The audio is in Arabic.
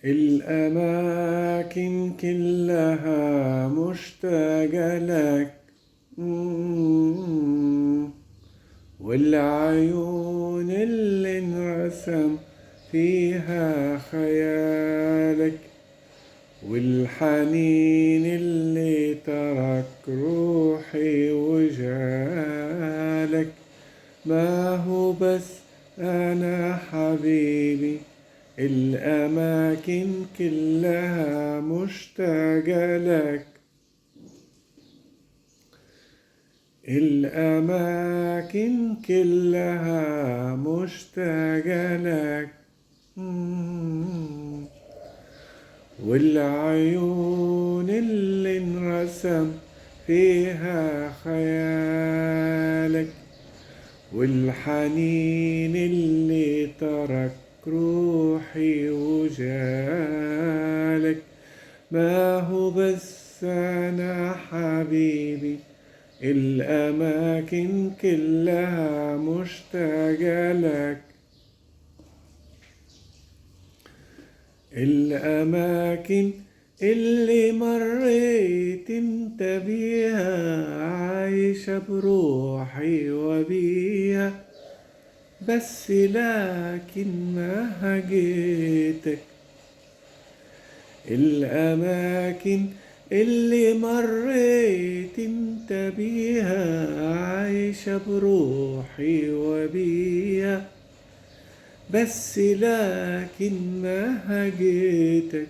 الأماكن كلها مشتاقة لك. والعيون اللي انرسم فيها خيالك، والحنين اللي ترك روحي وجالك. ما هو بس أنا حبيبي، الأماكن كلها مشتاقة لك. الأماكن كلها مشتاقة لك. والعيون اللي انرسم فيها خيالك، والحنين اللي ترك روحي وجالك. ما هو بس أنا حبيبي، الأماكن كلها مشتاقة لك. الأماكن اللي مريت انت بيها عايشة بروحي وبيها، بس لكن ما هجيتك. الأماكن اللي مريت انت بيها عايشة بروحي وبيها، بس لكن ما هجيتك.